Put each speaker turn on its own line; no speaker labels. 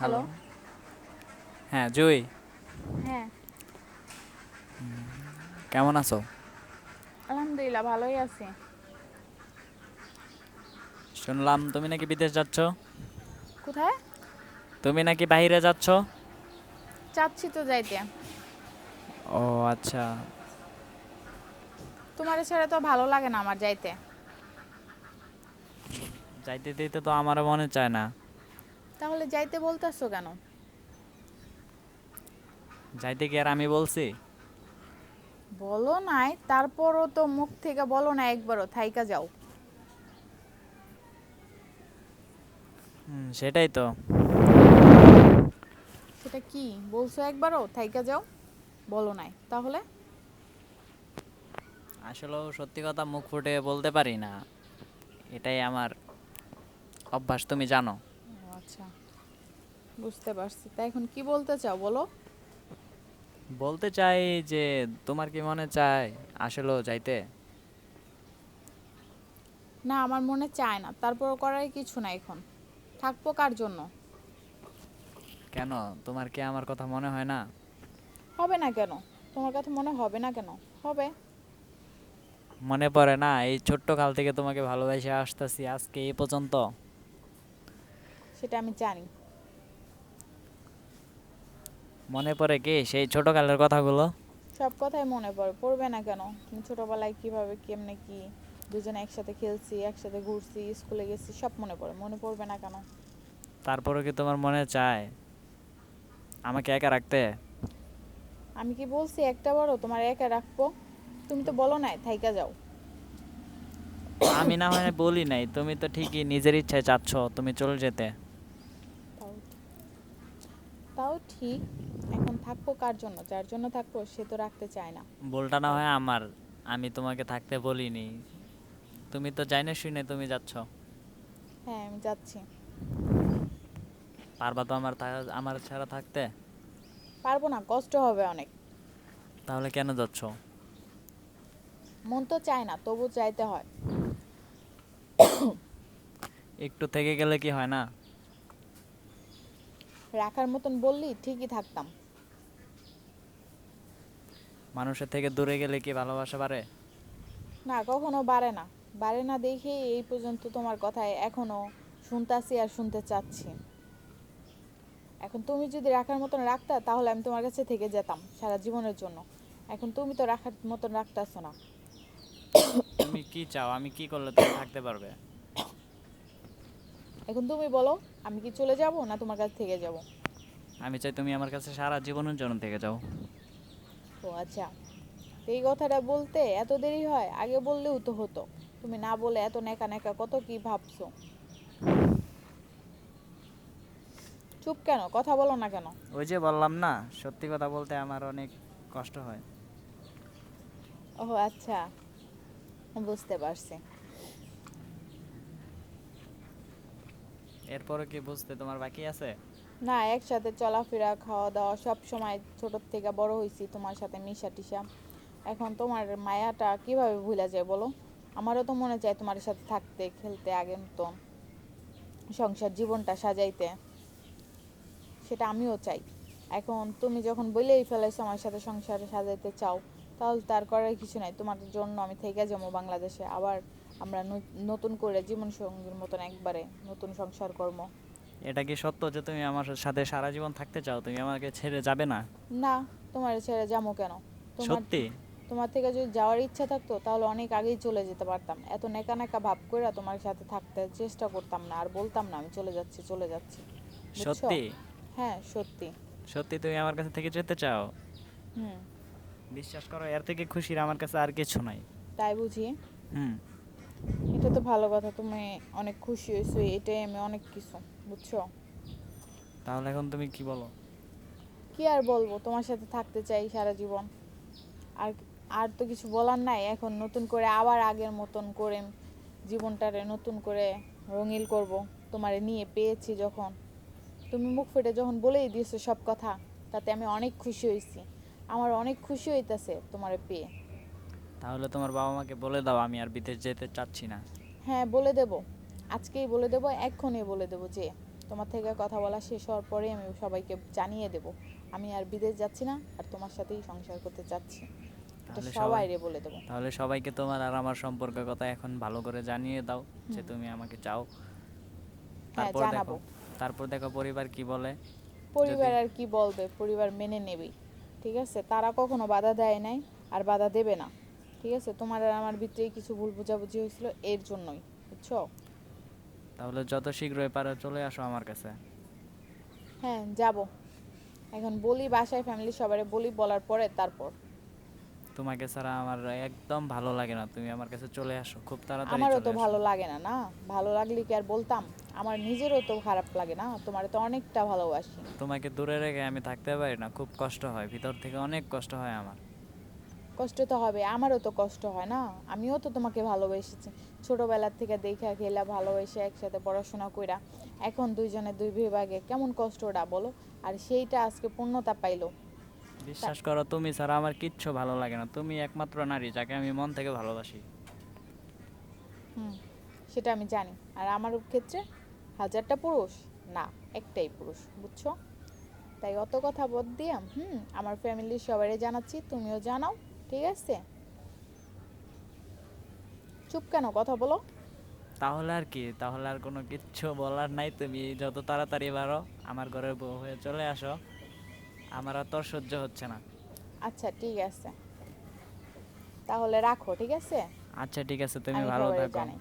Hello.
Hello. হ্যাঁ, জুই।
হ্যাঁ,
কেমন আছো?
আলহামদুলিল্লাহ ভালোই আছি।
শুনলাম তুমি নাকি বিদেশ যাচ্ছ।
কোথায়?
তুমি নাকি বাইরে যাচ্ছ।
চাচ্ছি তো যাইতে।
ও আচ্ছা।
তোমার ছাড়া তো ভালো লাগে না আমার যাইতে।
যাইতে দিতে তো আমারও মনে চায় না।
তাহলে যাইতে বলতেছো কেন?
যাইতে কি আর আমি বলছি?
বলো নাই, তারপরও তো মুখ থেকে বলো না একবারও থাইকা যাও।
সেটাই তো।
সেটা কি বলছো, একবারও থাইকা যাও? বলো নাই তাহলে?
আসলেও সত্যি কথা মুখ ফুটে বলতে পারি না। এটাই আমার অভ্যাস, তুমি জানো।
ও আচ্ছা, বুঝতে পারছি। তা এখন কি বলতে চাও বলো?
বলতে চাই যে তোমার কি মনে চায় আসলেও যাইতে?
না, আমার মনে চায় না, তারপরও করার কিছু না এখন। থাকবো কার জন্য?
কেন, তোমার কি আমার কথা মনে হয় না?
হবে না কেন? তোমার কথা মনে হবে না কেন? হবে।
মনে পড়ে না এই ছোট্ট কাল থেকে তোমাকে ভালোবেসে আসতেছি আজকে এই পর্যন্ত?
সেটা আমি জানি।
মনে পড়ে কি সেই ছোটকালের কথাগুলো?
সব কথাই মনে পড়ে, পড়বে না কেন? তুমি ছোটবেলায় কিভাবে কেমনে কি দুজনে একসাথে খেলছি, একসাথে ঘুরছি, স্কুলে গেছি, সব মনে পড়ে। মনে পড়বে না কেন?
তারপরে কি তোমার মনে চায় আমাকে একা রাখতে?
আমি কি বলছি একটা বারও তোমার একা রাখবো? তুমি তো বলো নাই থাইকা যাও।
আমি না হয় বলি নাই, তুমি তো ঠিকই নিজের ইচ্ছায় চাচ্ছ তুমি চলে যেতে।
তাও তাও ঠিক। এখন থাকবো কার জন্য? যার জন্য থাকবো সে তো রাখতে চায় না।
বলটা না
তাই
হয় আমার, আমি তোমাকে থাকতে বলিনি। তুমি তো যাই না শুনে তুমি যাচ্ছ।
হ্যাঁ, আমি যাচ্ছি।
পারবা তো আমার ছাড়া থাকতে?
পারবো না, কষ্ট হবে অনেক।
তাহলে কেন যাচ্ছ?
মন তো চায় না, তবু চাইতে হয়।
একটু থেকে গেলে কি হয় না?
রাখার মতন বললি ঠিকই থাকতাম।
মানুষের থেকে দূরে গেলে কি ভালোবাসা বাড়ে?
না, কখনো বাড়ে না। বাড়ে না দেখেই এই পর্যন্ত তোমার কথায় এখনো শুনতাছি আর শুনতে চাচ্ছি। এখন তুমি যদি রাখার মতন রাখতা তাহলে আমি তোমার কাছে থেকে যেতাম সারা জীবনের জন্য। এখন তুমি তো রাখার মতন রাখতাছো না।
তুমি কি চাও, আমি কি করলে তুমি থাকতে পারবে?
এখন তুমি বলো, আমি কি চলে যাব না তোমার কাছে থেকে যাব?
আমি চাই তুমি আমার কাছে সারা জীবনের জন্য থেকে যাও।
ও আচ্ছা, তো এই কথাটা বলতে এত দেরি হয়? আগে বললেও তো হতো। তুমি না বলে এত নেকা নেকা কত কি ভাবছো। চুপ কেন, কথা বলো না কেন?
ওই যে বললাম না, সত্যি কথা বলতে আমার অনেক কষ্ট হয়।
ও আচ্ছা, বুঝতে পারছি।
এরপরে কি বুঝতে তোমার বাকি আছে?
না, একসাথে চলাফেরা খাওয়া দাওয়া সব সময় ছোট থেকে বড় হয়েছি তোমার সাথে মিশা টিশা। এখন তোমার মায়াটা কিভাবে ভুলা যায় বলো? আমারও তো মনে চায় তোমার সাথে থাকতে, খেলতে, আগের মতন সংসার জীবনটা সাজাইতে। সেটা আমিও চাই। এখন তুমি যখন বলেই ফেলেছো আমার সাথে সংসার সাজাইতে চাও, তাহলে তার করার কিছু নাই। তোমার জন্য আমি থেকে যাবো বাংলাদেশে, আবার আমরা নতুন করে জীবন সঙ্গীর মতন একবারে নতুন সংসার কর্ম।
এটা কি সত্য যে তুমি আমার সাথে সারা জীবন থাকতে চাও? তুমি আমাকে ছেড়ে যাবে না?
না, তোমার ছেড়ে যাবো কেন? তোমার
সত্যি?
তোমার থেকে যদি যাওয়ার ইচ্ছা থাকতো তাহলে অনেক আগেই চলে যেতে পারতাম। এত নেকা নেকা ভাব করে তোমার সাথে থাকতে চেষ্টা করতাম না, আর বলতাম না আমি চলে যাচ্ছি চলে যাচ্ছি। বুঝছো?
সত্যি?
হ্যাঁ, সত্যি।
সত্যি তুমি আমার কাছে থেকে যেতে চাও?
হুম।
বিশ্বাস করো, এর থেকে খুশির আমার কাছে আর কিছু নাই।
তাই বুঝি?
হুম।
এটা তো ভালো কথা, তুমি অনেক খুশি হয়েছো, এটাই আমি অনেক কিছু। বুঝছো?
তাহলে এখন তুমি কি বলো?
কি আর বলবো, তোমার সাথে থাকতে চাই সারা জীবন। আর আর তো কিছু বলার নাই। এখন নতুন করে আবার আগের মতন করে জীবনটারে নতুন করে রঙিন করব। তোমারে নিয়ে পেয়েছি যখন, তুমি মুখ ফুটে যখন বলেই দিয়েছো সব কথা, তাতে আমি অনেক খুশি হয়েছি। আমার অনেক খুশি হইতাছে তোমারে পেয়ে।
তাহলে তোমার বাবা মাকে বলে দাও আমি আর বিদেশ যেতে চাচ্ছি না।
হ্যাঁ, বলে দেব। আজকেই বলে দেব, এক্ষুনি বলে দেব যে তোমার থেকে কথা বলা শেষ হওয়ার পরে আমি সবাইকে জানিয়ে দেব আমি আর বিদেশ যাচ্ছি না, আর তোমার সাথেই সংসার করতে চাচ্ছি। এটা
তাহলে
সবাইরে বলে দেবো।
তাহলে সবাইকে তোমার আর আমার সম্পর্কের কথা এখন ভালো করে জানিয়ে দাও যে
হুম।
তুমি আমাকে চাও।
হ্যাঁ,
তারপর দেখো,
জানাবো।
তারপর দেখো পরিবার কি বলে।
পরিবার
যদি
আর কি বলবে, পরিবার মেনে নেবেই। ঠিক আছে, তারা কখনো বাধা দেয় নাই, আর বাধা দেবে না। ঠিক আছে, তোমার আর আমার ভিতরেই কিছু ভুল বোঝাবুঝি হয়েছিল, এর জন্যই, বুঝছো?
তাহলে যত শীঘ্রই পারো চলে আসো আমার কাছে।
হ্যাঁ, যাব। এখন বলি বাসায়, ফ্যামিলি সবারে বলি, বলার পরে তারপর।
তোমাকে ছাড়া আমার একদম ভালো লাগে না, তুমি আমার কাছে চলে আসো, খুব তাড়াতাড়ি
আমারও
চলে
তো
আসো।
ভালো লাগে না, না? ভালো লাগলে কি আর বলতাম? আমার নিজেরও তো খারাপ লাগে না, তোমার তো অনেকটা ভালোবাসি।
তোমাকে দূরে রেখে আমি থাকতে পারি না, খুব কষ্ট হয়, ভিতর থেকে অনেক কষ্ট হয় আমার।
কষ্ট তো হবে, আমারও তো কষ্ট হয় না? আমিও তো তোমাকে ভালোবেসেছি, ছোটবেলার থেকে দেখা খেলা ভালোবেসে একসাথে পড়াশোনা কইরা এখন দুইজনে দুই বিভাগে, কেমন কষ্টটা বলো? আর সেইটা আজকে পূর্ণতা পাইলো। তা-
বিশ্বাস করো, তুমি ছাড়া আমার কিচ্ছু ভালো লাগে না, তুমি একমাত্র নারী যাকে আমি মন থেকে ভালোবাসি।
হুম, সেটা আমি জানি। আর আমার ক্ষেত্রে হাজারটা পুরুষ না, একটাই পুরুষ, বুঝছো? তাই অত কথা বাদ দিয়া আমার ফ্যামিলির সবাই জানাচ্ছি, তুমিও জানাও। ঠিক আছে? চুপ কেন, কথা বলো।
তাহলে আর কি, তাহলে আর কোনো কিচ্ছু বলার নাই, তুমি যত তাড়াতাড়ি পারো আমার ঘরের বউ হয়ে চলে আসো, আমার আর তোর সহ্য হচ্ছে না।
আচ্ছা, ঠিক আছে, তাহলে রাখো। ঠিক আছে,
আচ্ছা ঠিক আছে, তুমি
আমি
ভালো
সবাই
থাকো।
জানাই।